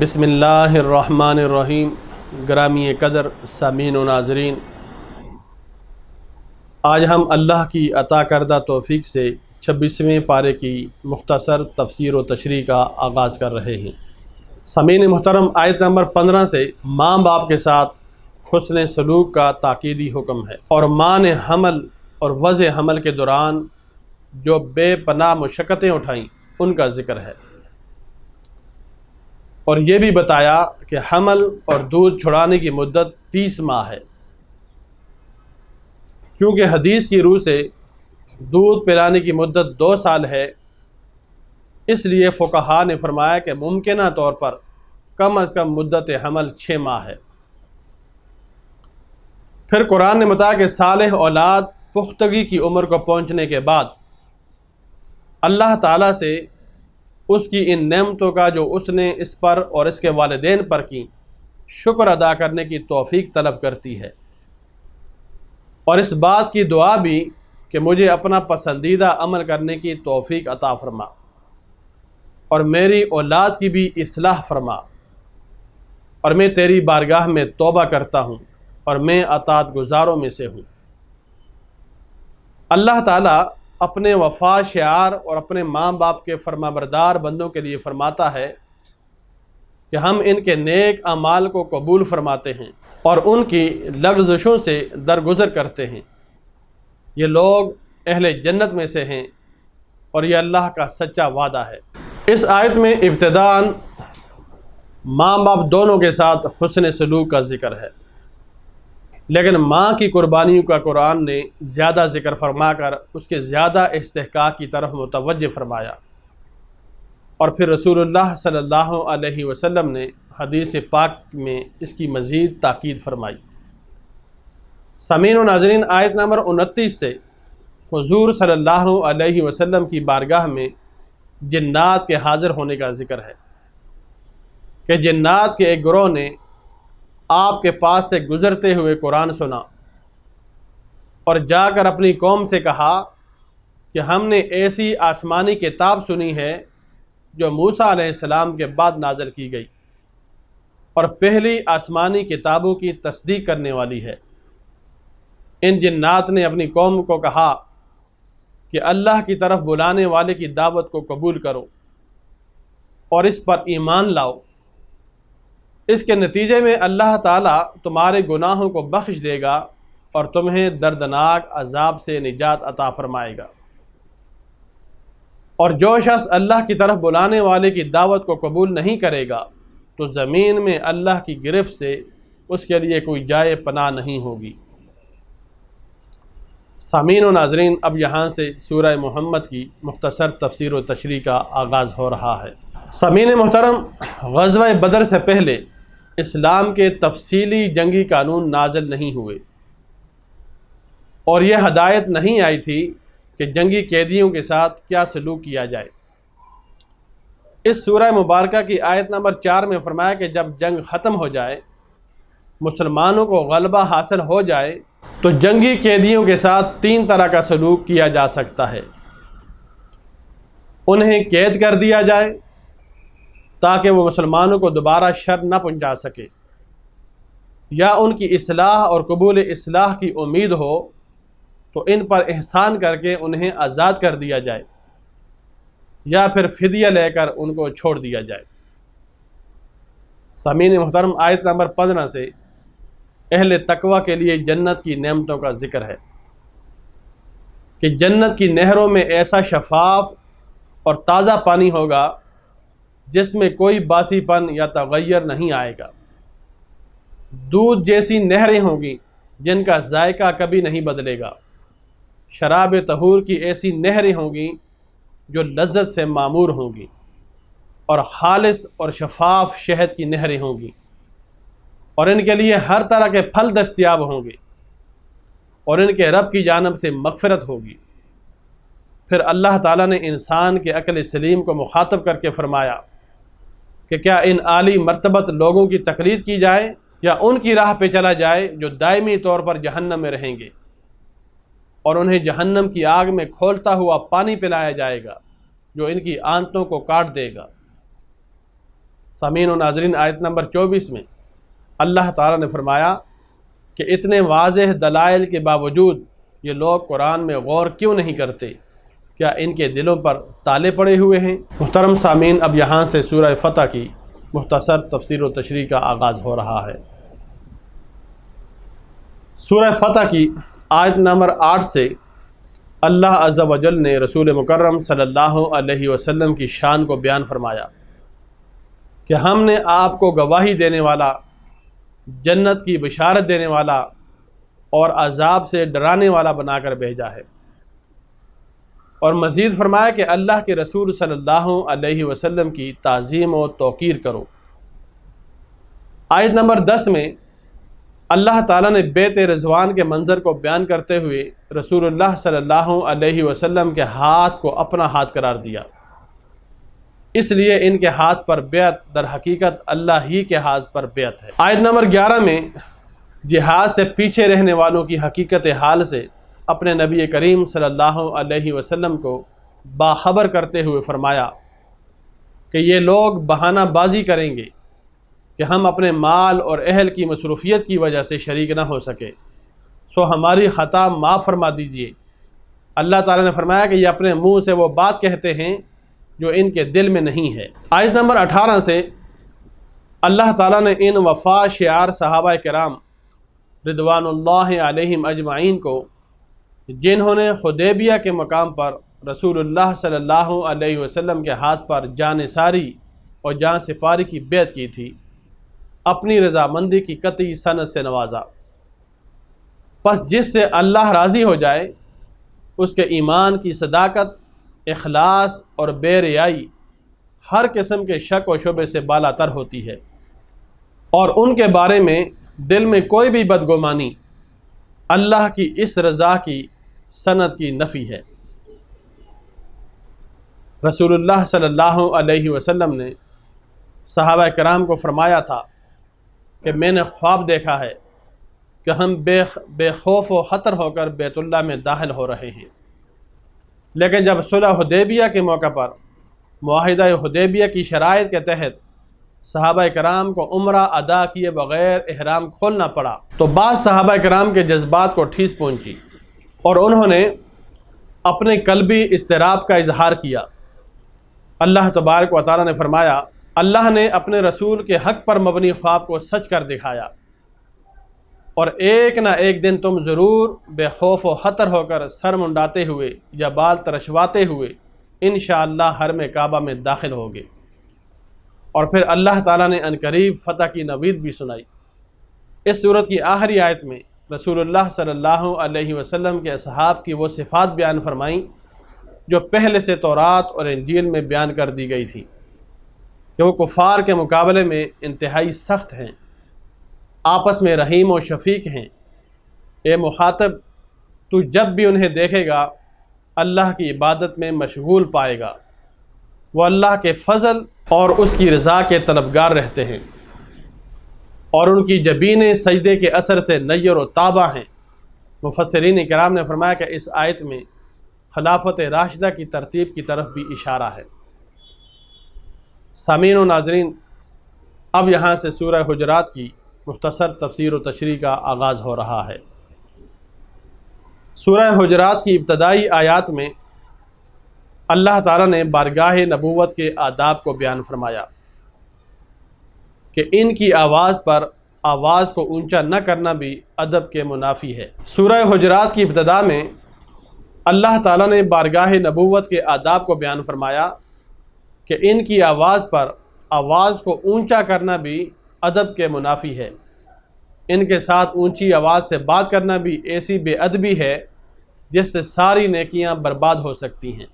بسم اللہ الرحمن الرحیم۔ گرامی قدر سامعین و ناظرین، آج ہم اللہ کی عطا کردہ توفیق سے 26ویں پارے کی مختصر تفسیر و تشریح کا آغاز کر رہے ہیں۔ سامعین محترم، آیت نمبر 15 سے ماں باپ کے ساتھ حسن سلوک کا تاکیدی حکم ہے، اور ماں نے حمل اور وضع حمل کے دوران جو بے پناہ مشقتیں اٹھائیں ان کا ذکر ہے، اور یہ بھی بتایا کہ حمل اور دودھ چھڑانے کی مدت 30 ماہ ہے۔ کیونکہ حدیث کی روح سے دودھ پلانے کی مدت 2 سال ہے، اس لیے فقہاء نے فرمایا کہ ممکنہ طور پر کم از کم مدت حمل 6 ماہ ہے۔ پھر قرآن نے بتایا کہ صالح اولاد پختگی کی عمر کو پہنچنے کے بعد اللہ تعالیٰ سے اس کی ان نعمتوں کا جو اس نے اس پر اور اس کے والدین پر کی شکر ادا کرنے کی توفیق طلب کرتی ہے، اور اس بات کی دعا بھی کہ مجھے اپنا پسندیدہ عمل کرنے کی توفیق عطا فرما، اور میری اولاد کی بھی اصلاح فرما، اور میں تیری بارگاہ میں توبہ کرتا ہوں اور میں اطاعت گزاروں میں سے ہوں۔ اللہ تعالیٰ اپنے وفا شعار اور اپنے ماں باپ کے فرما بردار بندوں کے لیے فرماتا ہے کہ ہم ان کے نیک اعمال کو قبول فرماتے ہیں اور ان کی لغزشوں سے درگزر کرتے ہیں۔ یہ لوگ اہل جنت میں سے ہیں اور یہ اللہ کا سچا وعدہ ہے۔ اس آیت میں ابتداءً ماں باپ دونوں کے ساتھ حسن سلوک کا ذکر ہے، لیکن ماں کی قربانیوں کا قرآن نے زیادہ ذکر فرما کر اس کے زیادہ استحقاق کی طرف متوجہ فرمایا، اور پھر رسول اللہ صلی اللہ علیہ وسلم نے حدیث پاک میں اس کی مزید تاکید فرمائی۔ سامعین و ناظرین، آیت نمبر 29 سے حضور صلی اللہ علیہ وسلم کی بارگاہ میں جنات کے حاضر ہونے کا ذکر ہے کہ جنات کے ایک گروہ نے آپ کے پاس سے گزرتے ہوئے قرآن سنا اور جا کر اپنی قوم سے کہا کہ ہم نے ایسی آسمانی کتاب سنی ہے جو موسیٰ علیہ السلام کے بعد نازل کی گئی اور پہلی آسمانی کتابوں کی تصدیق کرنے والی ہے۔ ان جنات نے اپنی قوم کو کہا کہ اللہ کی طرف بلانے والے کی دعوت کو قبول کرو اور اس پر ایمان لاؤ، اس کے نتیجے میں اللہ تعالیٰ تمہارے گناہوں کو بخش دے گا اور تمہیں دردناک عذاب سے نجات عطا فرمائے گا، اور جو شخص اللہ کی طرف بلانے والے کی دعوت کو قبول نہیں کرے گا تو زمین میں اللہ کی گرفت سے اس کے لیے کوئی جائے پناہ نہیں ہوگی۔ سامعین و ناظرین، اب یہاں سے سورہ محمد کی مختصر تفسیر و تشریح کا آغاز ہو رہا ہے۔ سامعین محترم، غزوہ بدر سے پہلے اسلام کے تفصیلی جنگی قانون نازل نہیں ہوئے، اور یہ ہدایت نہیں آئی تھی کہ جنگی قیدیوں کے ساتھ کیا سلوک کیا جائے۔ اس سورہ مبارکہ کی آیت نمبر 4 میں فرمایا کہ جب جنگ ختم ہو جائے، مسلمانوں کو غلبہ حاصل ہو جائے، تو جنگی قیدیوں کے ساتھ 3 طرح کا سلوک کیا جا سکتا ہے۔ انہیں قید کر دیا جائے تاکہ وہ مسلمانوں کو دوبارہ شر نہ پہنچا سکے، یا ان کی اصلاح اور قبول اصلاح کی امید ہو تو ان پر احسان کر کے انہیں آزاد کر دیا جائے، یا پھر فدیہ لے کر ان کو چھوڑ دیا جائے۔ سامعین محترم، آیت نمبر 15 سے اہل تقوی کے لیے جنت کی نعمتوں کا ذکر ہے کہ جنت کی نہروں میں ایسا شفاف اور تازہ پانی ہوگا جس میں کوئی باسی پن یا تغیر نہیں آئے گا۔ دودھ جیسی نہریں ہوں گی جن کا ذائقہ کبھی نہیں بدلے گا۔ شراب طہور کی ایسی نہریں ہوں گی جو لذت سے معمور ہوں گی، اور خالص اور شفاف شہد کی نہریں ہوں گی، اور ان کے لیے ہر طرح کے پھل دستیاب ہوں گے، اور ان کے رب کی جانب سے مغفرت ہوگی۔ پھر اللہ تعالیٰ نے انسان کے عقل سلیم کو مخاطب کر کے فرمایا کہ کیا ان عالی مرتبت لوگوں کی تقلید کی جائے یا ان کی راہ پہ چلا جائے جو دائمی طور پر جہنم میں رہیں گے، اور انہیں جہنم کی آگ میں کھولتا ہوا پانی پلایا جائے گا جو ان کی آنتوں کو کاٹ دے گا۔ سامعین و ناظرین، آیت نمبر 24 میں اللہ تعالیٰ نے فرمایا کہ اتنے واضح دلائل کے باوجود یہ لوگ قرآن میں غور کیوں نہیں کرتے؟ کیا ان کے دلوں پر تالے پڑے ہوئے ہیں؟ محترم سامعین، اب یہاں سے سورہ فتح کی مختصر تفسیر و تشریح کا آغاز ہو رہا ہے۔ سورہ فتح کی آیت نمبر 8 سے اللہ عز و جل نے رسول مکرم صلی اللہ علیہ وسلم کی شان کو بیان فرمایا کہ ہم نے آپ کو گواہی دینے والا، جنت کی بشارت دینے والا اور عذاب سے ڈرانے والا بنا کر بھیجا ہے۔ اور مزید فرمایا کہ اللہ کے رسول صلی اللہ علیہ وسلم کی تعظیم و توقیر کرو۔ آیت نمبر 10 میں اللہ تعالیٰ نے بیت رضوان کے منظر کو بیان کرتے ہوئے رسول اللہ صلی اللہ علیہ وسلم کے ہاتھ کو اپنا ہاتھ قرار دیا، اس لیے ان کے ہاتھ پر بیعت در حقیقت اللہ ہی کے ہاتھ پر بیعت ہے۔ آیت نمبر 11 میں جہاد سے پیچھے رہنے والوں کی حقیقت حال سے اپنے نبی کریم صلی اللہ علیہ وسلم کو باخبر کرتے ہوئے فرمایا کہ یہ لوگ بہانہ بازی کریں گے کہ ہم اپنے مال اور اہل کی مصروفیت کی وجہ سے شریک نہ ہو سکے، سو ہماری خطا معاف فرما دیجیے۔ اللہ تعالیٰ نے فرمایا کہ یہ اپنے منہ سے وہ بات کہتے ہیں جو ان کے دل میں نہیں ہے۔ آیت نمبر 18 سے اللہ تعالیٰ نے ان وفا شعار صحابہ کرام رضوان اللہ علیہم اجمعین کو، جنہوں نے حدیبیہ کے مقام پر رسول اللہ صلی اللہ علیہ وسلم کے ہاتھ پر جان ساری اور جان سپاری کی بیعت کی تھی، اپنی رضامندی کی قطعی سند سے نوازا۔ پس جس سے اللہ راضی ہو جائے اس کے ایمان کی صداقت، اخلاص اور بے ریائی ہر قسم کے شک و شبے سے بالا تر ہوتی ہے، اور ان کے بارے میں دل میں کوئی بھی بدگمانی اللہ کی اس رضا کی سند کی نفی ہے۔ رسول اللہ صلی اللہ علیہ وسلم نے صحابہ کرام کو فرمایا تھا کہ میں نے خواب دیکھا ہے کہ ہم بے خوف و خطر ہو کر بیت اللہ میں داخل ہو رہے ہیں، لیکن جب صلح حدیبیہ کے موقع پر معاہدہ حدیبیہ کی شرائط کے تحت صحابہ کرام کو عمرہ ادا کیے بغیر احرام کھولنا پڑا تو بعض صحابہ کرام کے جذبات کو ٹھیس پہنچی اور انہوں نے اپنے قلبی اضطراب کا اظہار کیا۔ اللہ تبارک و تعالیٰ نے فرمایا، اللہ نے اپنے رسول کے حق پر مبنی خواب کو سچ کر دکھایا، اور ایک نہ ایک دن تم ضرور بے خوف و خطر ہو کر سر منڈاتے ہوئے یا بال ترشواتے ہوئے انشاءاللہ حرم کعبہ میں داخل ہوگے۔ اور پھر اللہ تعالیٰ نے عنقریب فتح کی نوید بھی سنائی۔ اس سورت کی آخری آیت میں رسول اللہ صلی اللہ علیہ وسلم کے اصحاب کی وہ صفات بیان فرمائیں جو پہلے سے تورات اور انجیل میں بیان کر دی گئی تھی، کہ وہ کفار کے مقابلے میں انتہائی سخت ہیں، آپس میں رحیم و شفیق ہیں۔ اے مخاطب، تو جب بھی انہیں دیکھے گا اللہ کی عبادت میں مشغول پائے گا، وہ اللہ کے فضل اور اس کی رضا کے طلبگار رہتے ہیں، اور ان کی جبینیں سجدے کے اثر سے نیر و تابہ ہیں۔ مفسرین کرام نے فرمایا کہ اس آیت میں خلافت راشدہ کی ترتیب کی طرف بھی اشارہ ہے۔ سامعین و ناظرین، اب یہاں سے سورہ حجرات کی مختصر تفسیر و تشریح کا آغاز ہو رہا ہے۔ سورہ حجرات کی ابتدائی آیات میں اللہ تعالیٰ نے بارگاہ نبوت کے آداب کو بیان فرمایا کہ ان کی آواز پر آواز کو اونچا نہ کرنا بھی ادب کے منافی ہے۔ سورہ حجرات کی ابتدا میں اللہ تعالیٰ نے بارگاہ نبوت کے آداب کو بیان فرمایا کہ ان کی آواز پر آواز کو اونچا کرنا بھی ادب کے منافی ہے۔ ان کے ساتھ اونچی آواز سے بات کرنا بھی ایسی بے ادبی ہے جس سے ساری نیکیاں برباد ہو سکتی ہیں،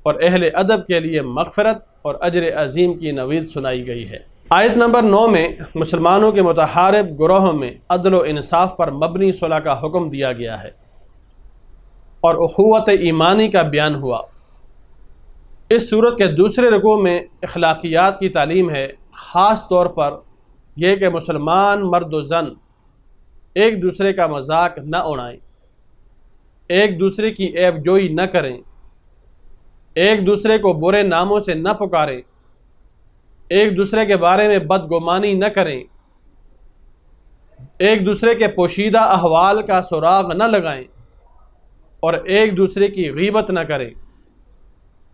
اور اہل ادب کے لیے مغفرت اور اجر عظیم کی نوید سنائی گئی ہے۔ آیت نمبر 9 میں مسلمانوں کے متحارب گروہوں میں عدل و انصاف پر مبنی صلح کا حکم دیا گیا ہے اور اخوت ایمانی کا بیان ہوا۔ اس صورت کے دوسرے رکوع میں اخلاقیات کی تعلیم ہے، خاص طور پر یہ کہ مسلمان مرد و زن ایک دوسرے کا مذاق نہ اڑائیں، ایک دوسرے کی عیب جوئی نہ کریں، ایک دوسرے کو برے ناموں سے نہ پکاریں، ایک دوسرے کے بارے میں بدگمانی نہ کریں، ایک دوسرے کے پوشیدہ احوال کا سراغ نہ لگائیں، اور ایک دوسرے کی غیبت نہ کریں۔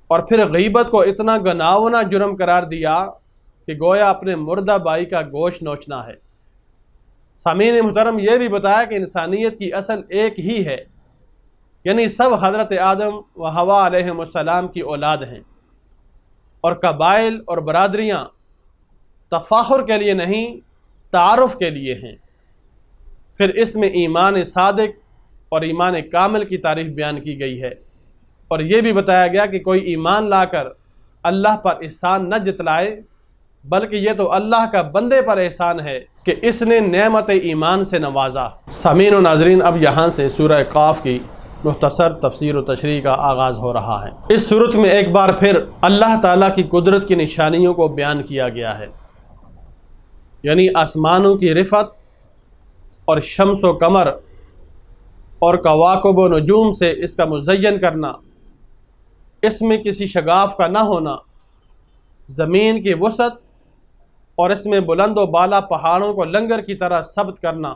اور پھر غیبت کو اتنا گناونا جرم قرار دیا کہ گویا اپنے مردہ بھائی کا گوشت نوچنا ہے۔ سامعین محترم، یہ بھی بتایا کہ انسانیت کی اصل ایک ہی ہے، یعنی سب حضرت آدم و حوا علیہم السلام کی اولاد ہیں، اور قبائل اور برادریاں تفاخر کے لیے نہیں، تعارف کے لیے ہیں۔ پھر اس میں ایمان صادق اور ایمان کامل کی تعریف بیان کی گئی ہے، اور یہ بھی بتایا گیا کہ کوئی ایمان لا کر اللہ پر احسان نہ جتلائے، بلکہ یہ تو اللہ کا بندے پر احسان ہے کہ اس نے نعمت ایمان سے نوازا۔ سامعین و ناظرین، اب یہاں سے سورہ قاف کی مختصر تفسیر و تشریح کا آغاز ہو رہا ہے۔ اس صورت میں ایک بار پھر اللہ تعالیٰ کی قدرت کی نشانیوں کو بیان کیا گیا ہے، یعنی آسمانوں کی رفعت اور شمس و قمر اور کواکب و نجوم سے اس کا مزین کرنا، اس میں کسی شگاف کا نہ ہونا، زمین کی وسعت اور اس میں بلند و بالا پہاڑوں کو لنگر کی طرح ثبت کرنا،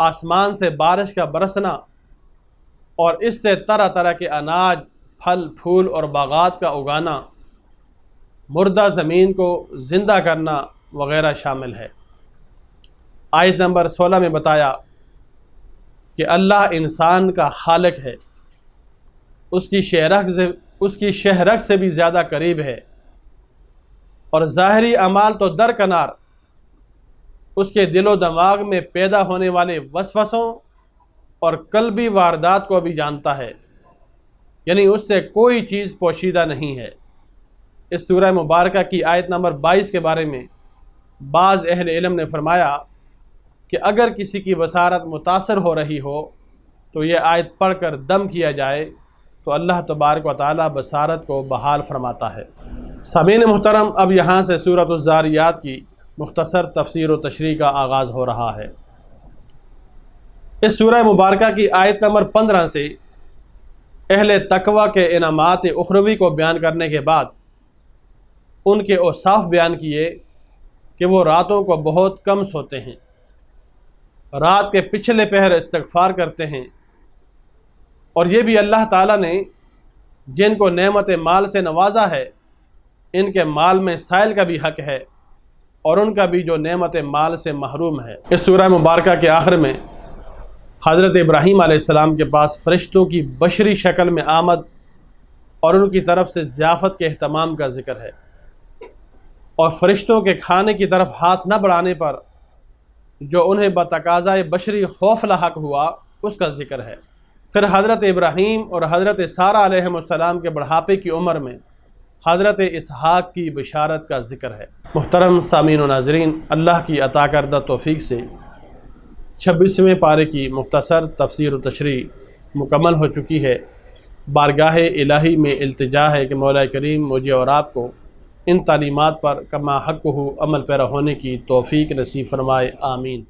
آسمان سے بارش کا برسنا اور اس سے طرح طرح کے اناج، پھل پھول اور باغات کا اگانا، مردہ زمین کو زندہ کرنا وغیرہ شامل ہے۔ آیت نمبر 16 میں بتایا کہ اللہ انسان کا خالق ہے، اس کی شہرک سے بھی زیادہ قریب ہے، اور ظاہری اعمال تو درکنار، اس کے دل و دماغ میں پیدا ہونے والے وسوسوں اور قلبی واردات کو بھی جانتا ہے، یعنی اس سے کوئی چیز پوشیدہ نہیں ہے۔ اس سورہ مبارکہ کی آیت نمبر 22 کے بارے میں بعض اہل علم نے فرمایا کہ اگر کسی کی بصارت متاثر ہو رہی ہو تو یہ آیت پڑھ کر دم کیا جائے تو اللہ تبارک و تعالیٰ بصارت کو بحال فرماتا ہے۔ سامعین محترم، اب یہاں سے سورۃ الذاریات کی مختصر تفسیر و تشریح کا آغاز ہو رہا ہے۔ اس سورہ مبارکہ کی آیت نمبر 15 سے اہل تقوی کے انعامات اخروی کو بیان کرنے کے بعد ان کے اوصاف بیان کیے کہ وہ راتوں کو بہت کم سوتے ہیں، رات کے پچھلے پہر استغفار کرتے ہیں، اور یہ بھی اللہ تعالیٰ نے جن کو نعمت مال سے نوازا ہے ان کے مال میں سائل کا بھی حق ہے، اور ان کا بھی جو نعمت مال سے محروم ہے۔ اس سورہ مبارکہ کے آخر میں حضرت ابراہیم علیہ السلام کے پاس فرشتوں کی بشری شکل میں آمد اور ان کی طرف سے ضیافت کے اہتمام کا ذکر ہے، اور فرشتوں کے کھانے کی طرف ہاتھ نہ بڑھانے پر جو انہیں بتقاضۂ بشری خوف لاحق ہوا اس کا ذکر ہے۔ پھر حضرت ابراہیم اور حضرت سارہ علیہم السلام کے بڑھاپے کی عمر میں حضرت اسحاق کی بشارت کا ذکر ہے۔ محترم سامعین و ناظرین، اللہ کی عطا کردہ توفیق سے 26ویں پارے کی مختصر تفسیر و تشریح مکمل ہو چکی ہے۔ بارگاہ الہی میں التجا ہے کہ مولا کریم مجھے اور آپ کو ان تعلیمات پر کما حق ہو عمل پیرا ہونے کی توفیق نصیب فرمائے، آمین۔